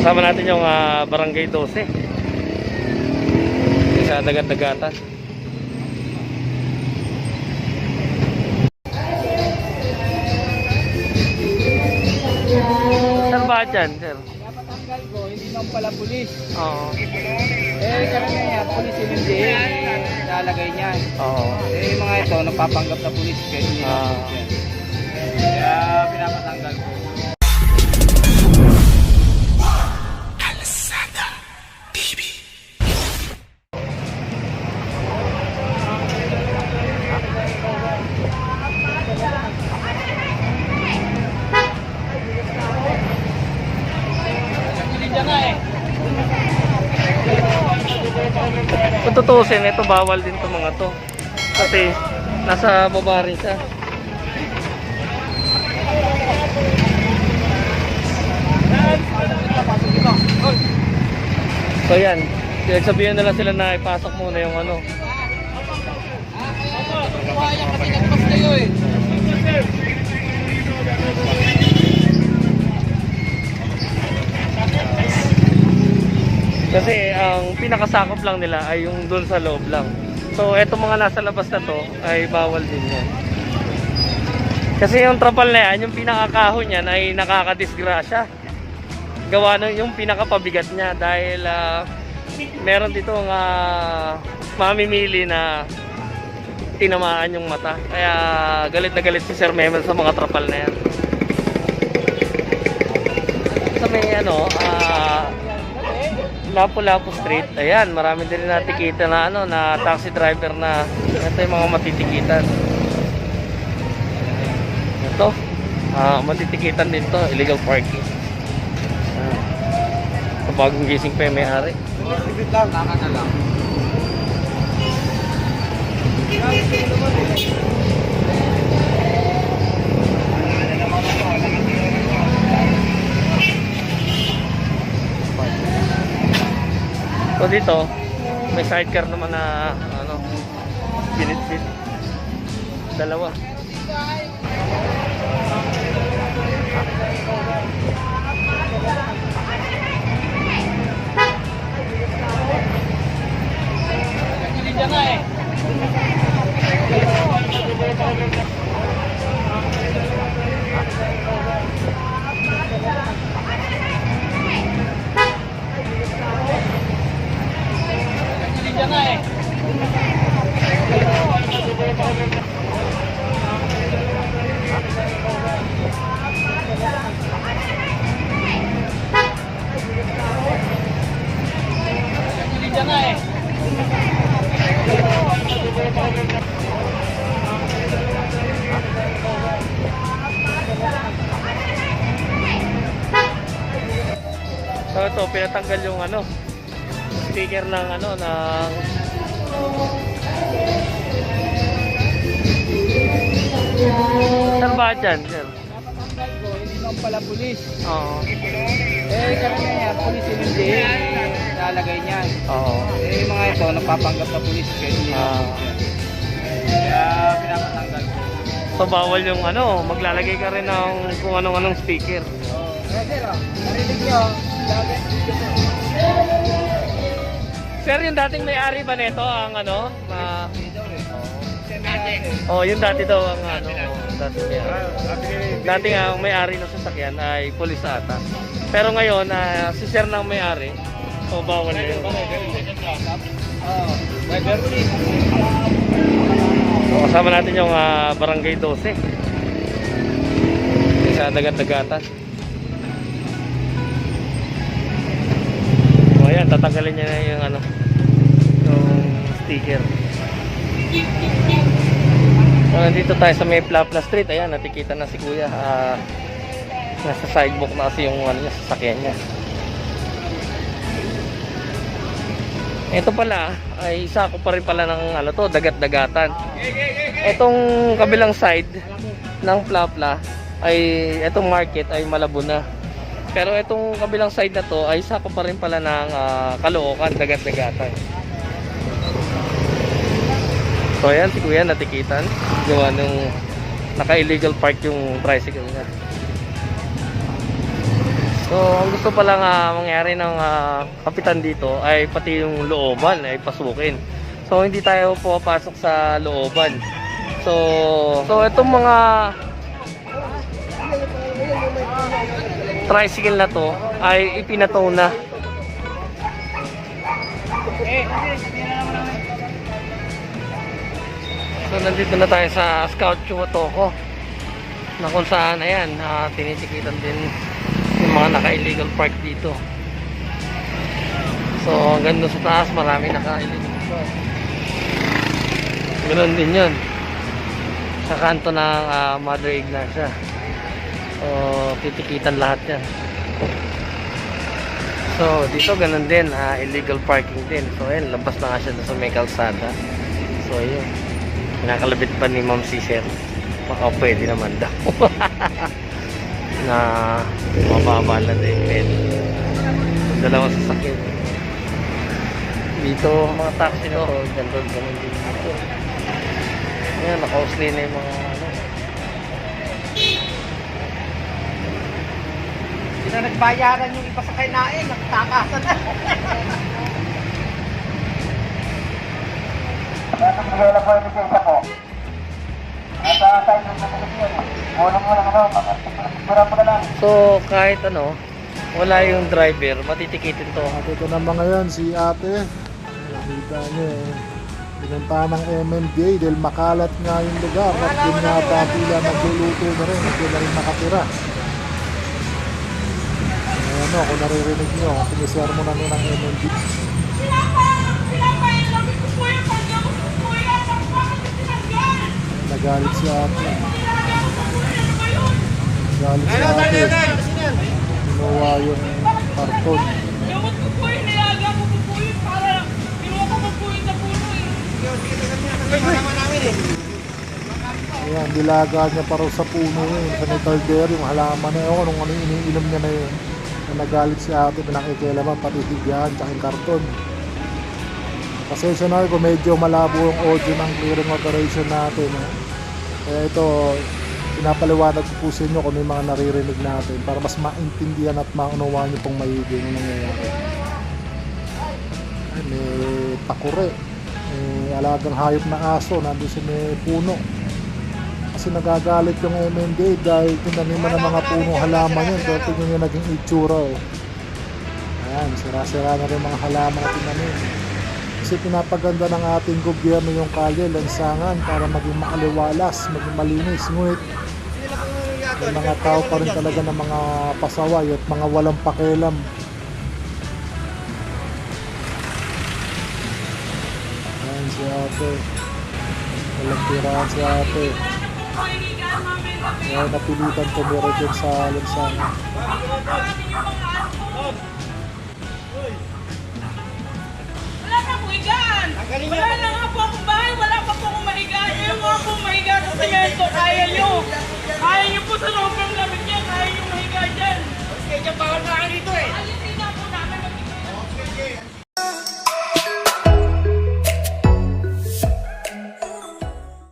Kasama natin yung Barangay 12 sa Dagat-Dagatan. Saan ba dyan, sir? Napatanggal ko, hindi naman pala pulis. Oo. Karamihan pulis yung hindi lalagay niyan. Oo. Mga ito, napapanggap na pulis kaya hindi naman pulis yan. Kaya pinapatanggal ko. Kung tutusin, ito bawal din to mga to. Kasi nasa baba rin siya. So yan, sabihin na lang sila na ipasok muna yung ano. Kasi ang pinakasakop lang nila ay yung doon sa loob lang. So eto mga nasa labas na to ay bawal din yan. Kasi yung trapal na yan, yung pinakakahon niyan ay nakakadisgrasya. Gawa na yung pinakapabigat niya dahil meron dito nga mamimili na tinamaan yung mata. Kaya galit na galit si Sir Memel sa mga trapal na yan. Sa may ano, Lapu-Lapu Street, ayan, marami din natikita na ano, na taxi driver na ito yung mga matitikitan. Ito, matitikitan din to, illegal parking. Bagong gising pa yung may-ari. Sigit lang, naka na lang. So dito, may sidecar naman na ano, binit-bit. Dalawa. So ito, pinatanggal yung ano, sticker ng ano, ng saan ba dyan, sir? Napatanggal ko, hindi naman pala pulis. Oo. Karamihan pulis yung hindi lalagay niyan. Oo. Mga ito, napapanggap na pulis kaya hindi naman pulis yan. Kaya pinapatanggal ko. So bawal yung ano, maglalagay ka rin ng kung anong sticker. Sir, narinig nyo, Sir, yung dating may-ari ba nito ang ano? Yung dati daw ang ano, dati may-ari. Dating ang may-ari ng sasakyan ay pulis ata. Pero ngayon, si Sir nang may-ari, so bawal na yun. So, kasama natin yung Barangay 12 sa Dagat-Dagatan. So ayan, tatanggalin niya na yung ano, yung sticker. So nandito tayo sa may Plapla Street. Ayan, natikita na si Kuya. Nasa sidewalk na kasi yung ano niya, sasakyan niya. Ito pala ay isa ko pa rin pala ng ano to, Dagat-Dagatan. Itong kabilang side ng Plapla ay itong market ay Malabon na. Pero itong kabilang side na to ay isa ko pa rin pala ng Caloocan, Dagat-Dagatan. So ayan si Kuya natikitan. Gawa nung naka-illegal park yung tricycle niya. So So, ang gusto pala nga mangyari ng kapitan dito ay pati yung looban ay pasukin. So, hindi tayo pupasok sa looban. So itong mga tricycle na to ay ipinataw na. So, nandito na tayo sa Scout Chumatoko na kung saan, ayan, tinitikitan din yung mga naka-illegal park dito. So, hanggang doon sa taas, marami naka-illegal park. Ganoon din yun sa kanto ng Mother Ignacia. So, titikitan lahat yan. So, dito ganun din, illegal parking din. So, ayan, labas na nga siya sa may kalsada. So, ayun, nakalabit pa ni Ma'am Cesar. Baka pwede naman daw. Na mababa lang din pwede. Dalawang sasakyan. Dito, mga taxi na to, ganun din dito. Ayan, naka-usli na yung mga ano. Hindi na nagbayaran yung iba sa kainain, nagtakasan na. Nakakagala po yung isa po. Nasa side ng komisyon. Walang mura po na lang. So, kahit ano, wala yung driver, matitikitin to. At ito naman ngayon, si ate. Nakita niyo pinunta ng MMDA dahil makalat nga yung lugar at yun nga pila nagluluto na rin at yun na rin nakatira. Ano, kung naririnig nyo, sinisermo na nun ng MMDA. Nagalit si ate. Nagalit si ate. Kinuha yung karton. Gamot ko po yun, nilaga ko po yun para kinuha ko po yun sa puno eh. Ayan, dilaga niya pa raw sa puno yun. Sa may calder, yung halaman na yun. Kung ano yung iniinom niya na yun. Nagalit si ate, pinakikialaman, pati higyan, tsaka yung karton. Pasensya na kung medyo malabo yung audio ng clearing operation natin. Kaya ito, pinapaliwanag ko po sa inyo kung may mga naririnig natin para mas maintindihan at maunawaan nyo pong maigi yung nangyayari. Ay, may takure, may alagang hayop na aso nandun sa may puno. Kasi nagagalit yung MMDA dahil tinaniman ng mga puno halaman yun. Pero tingnan nyo naging itsura. Ayan, sira-sira na rin mga halaman na tinanim. Kasi pinapaganda ng ating gobyerno yung kalye, lansangan para maging maaliwalas, maging malinis. Ngunit may mga tao pa rin talaga ng mga pasaway at mga walang pakialam. Ayan si ate. Walang tiraan si ate. Kaya napilitan tumira dyan sa lansangan. Wala na po higaan. Wala na nga po akong bahay, wala pa po akong mahiga. Ayaw mo akong mahiga sa semento, kaya nyo. Kaya nyo po sa sobrang lamig niya, kaya nyo mahiga dyan. Kaya dyan bawal na